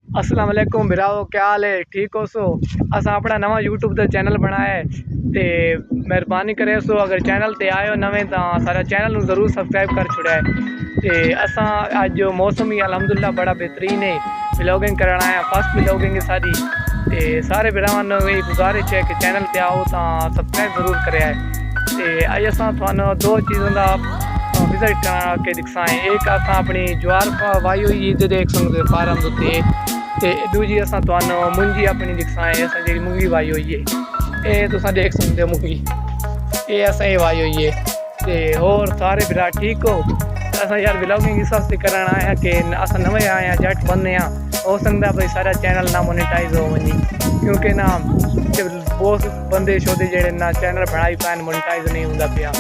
अस्सलाम वालेकुम बिराओ, क्या हाल है? ठीक हो सो? असा अपना नवा यूट्यूब का चैनल बनाया है तो मेहरबानी करे सो अगर चैनल ते आए हो नवे तो सारा चैनल ज़रूर सबसक्राइब कर छुड़ा है। तो असा अज जो मौसम ही अलहमदुलिल्लाह बड़ा बेहतरीन है, व्लॉगिंग करना आया, फर्स्ट व्लॉगिंग है सारी। तो सारे भरावान यही गुजारिश है कि चैनल पे आओ तो सबसक्राइब ज़रूर करे। तो अज असा थानू दो चीज़ों का विजिट करा के दिखाएं। एक असा अपनी ज्वार वाई हुई ये देख सकते फार्म उत्ते, ते दूजी असा थानू मुंजी अपनी दिखाएं। असा जी मुंगी वाई हुई है, ये तुस देख सकते हो मुंगी, ये असा ही वाई हुई है। तो होर सारे भरा ठीक हो? असा यार व्लॉगिंग इस वास्ते करना आया कि अस नवे आए हैं, जट बंदे हाँ, हो सकता भाई सारा चैनल ना मोनेटाइज हो वनी, क्योंकि ना बहुत बंदे शोदे जेडे ना चैनल बनाई पैन मोनेटाइज नहीं होंदा पिया।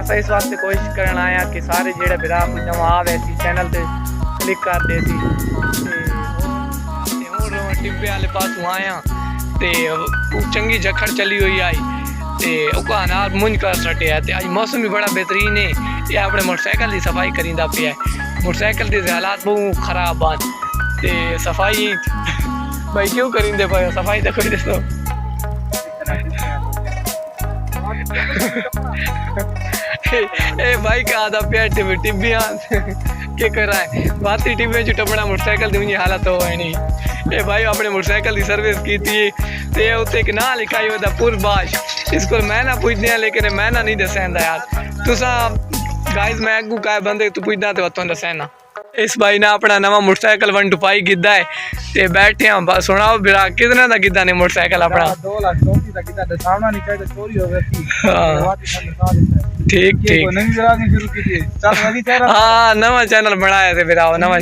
असा इस वास्ते कोशिश करना आया कि सारे जेडे भरा कोई नवा आवे सी चैनल ते क्लिक कर दे सी। टिब्बे वाले पासों आया तो चंगी जखड़ चली हुई आई तो नाल मुंज कर सटिया। तो अज मौसम भी बड़ा बेहतरीन है। ये अपने मोटरसाइकिल की सफाई करींदा पिया है। मोटरसाइकिल के हालात बहुत खराब आन तो सफाई भाई क्यों करींदे पे सफाई तो कोई दसो। ए भाई का आधा पिया टिब्बियां के कर रहा है बाती टिब्बे जो टपड़ा मोटरसाइकिल की मुझे हालत हो नहीं। ए भाई अपने मोटरसाइकिल की सर्विस की थी ते उत्ते एक ना लिखाई होता पूर्वबाश, इसको मैं ना पूछने हैं लेकिन मैं ना नहीं दसेंदा यार। तुसा गाइस मैं अगू का बंदे तू पूछना तो तुम दसेना। इस भाई ने अपना नवा मोटरसाइकिल 125 गिद्दा है ते बैठे हैं। सुनाओ बिरा कितने का गिद्दा ने मोटरसाइकिल अपना? 2 लाख 34 का गिद्दा ते सामना नहीं चाहिए चोरी हो गई थी। ठीक ठीक नई व्लॉगिंग शुरू की थी। चल अभी चल हाँ नवा चैनल बनाया थे बिरा नवा।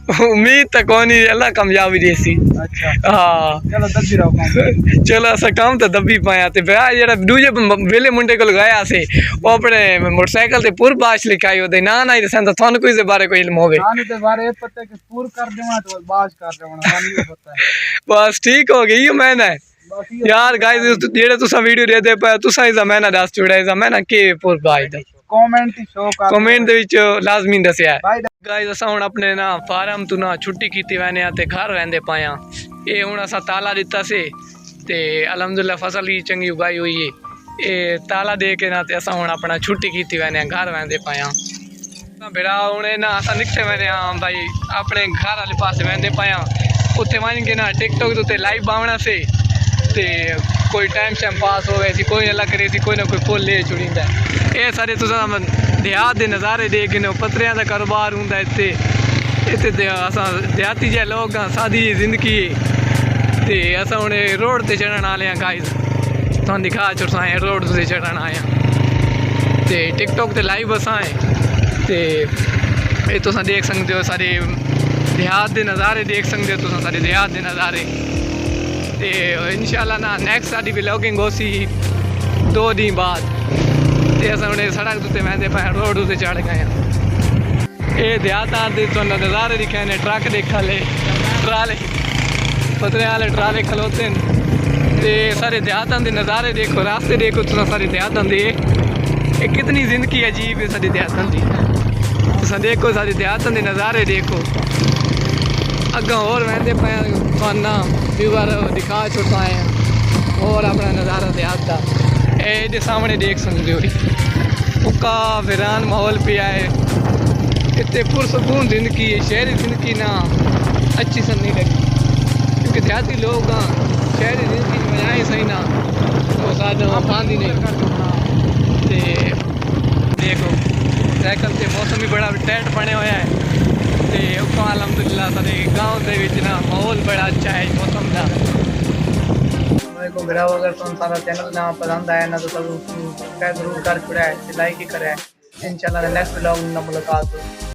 उम्मीद तो कौन ही अल्लाह कामयाबी देसी। अच्छा हाँ चलो दब्बी रहो काम। चलो असा काम तो दब्बी पाया ते ब्याह जेड़ा दूजे वेले मुंडे को गया से वो अपने मोटरसाइकिल ते पूर बाश लिखाई होते ना ना ही संत थान कोई से बारे कोई इल्म होवे ना ते बारे पता है कि पूर कर देवा तो बाश कर देवा ना नहीं पता है। बस ठीक हो गई मैंने यार गाइस जेड़े तुसा वीडियो दे दे पे तुसा इस मैंने दस छुड़ा इस मैंने के पूर बाश दा कमेंट शो कर कमेंट दे विच लाजमी दसया गाइस। असा हुन अपने ना फार्म तू ना छुट्टी कीती वैने ते घर रहंदे पाया। ये हुन असा ताला दिता से ते अलहमदुलिल्लाह फसल ही चंगी उगाई हुई है। ये ताला दे के ना ते असा हुन अपना छुट्टी कीती वैने घर वैंदे पाया। बेड़ा हुन ना असा निकले वैने हाँ भाई अपने घर वाले पास वैंदे पाया। उत्थे वन के ना टिकटॉक उत्ते लाइव आवना से ते कोई टाइम शाइम पास हो सी कोई अल्लाह करे सी कोई ना कोई फुल ले छुड़ींदा। ये सारे तुसा देहात के नज़ारे देख के पत्थरियां का कारोबार होंगे इतने इतने अस देहाती जे लोग हाँ सादी जिंदगी तो अस हूँ रोड से चढ़न आए हैं गाइस तुम दिखा चुसा है रोड से चढ़न आए हैं तो टिकटॉक ते लाइव अस आए तो ये तुम देख सकते हो सारे देहात के नज़ारे देख सकते हो तुम सारे देहात के नज़ारे। तो इंशाल्लाह ना नैक्सट साड़ी व्लॉगिंग हो सी 2 दिन बाद ते अस हूँ सड़क उत्ते वहदे पे रोड उत्ते चढ़ गए हैं। ये देहातां दे तो नज़ारे दिखे ने ट्रक देखा ले ट्राले पतरे वाले ट्राले खलोते हैं ते सारे देहातां दे नज़ारे देखो रास्ते देखो तुम सारे देहातां दे ये कितनी जिंदगी अजीब है सारी देहातां दी। तुम देखो सारे देहातां दे नज़ारे देखो अग्गा और वहदे पे खाना व्यूवर दिखा छुड़ता है और अपना नज़ारा देहात का ये सामने देख सकते हो। उका वीरान माहौल पे है इतने पुरसकून जिंदगी है। शहरी जिंदगी ना अच्छी सन नहीं लगी क्योंकि देहाती लोग हाँ शहरी जिंदगी मजाए सही ना तो साथ पानी नहीं। देखो साइकिल से मौसम भी बड़ा टाइट बने हुआ है तो अलहमदुलिल्लाह सारे गाँव के ना माहौल बड़ा अच्छा है मौसम का। को गिराओ अगर तुम सारा चैनल ना पसंद आया ना तो सब सब्सक्राइब जरूर कर छुड़ा है, लाइक ही करें। इंशाल्लाह नेक्स्ट व्लॉग में मुलाकात हो।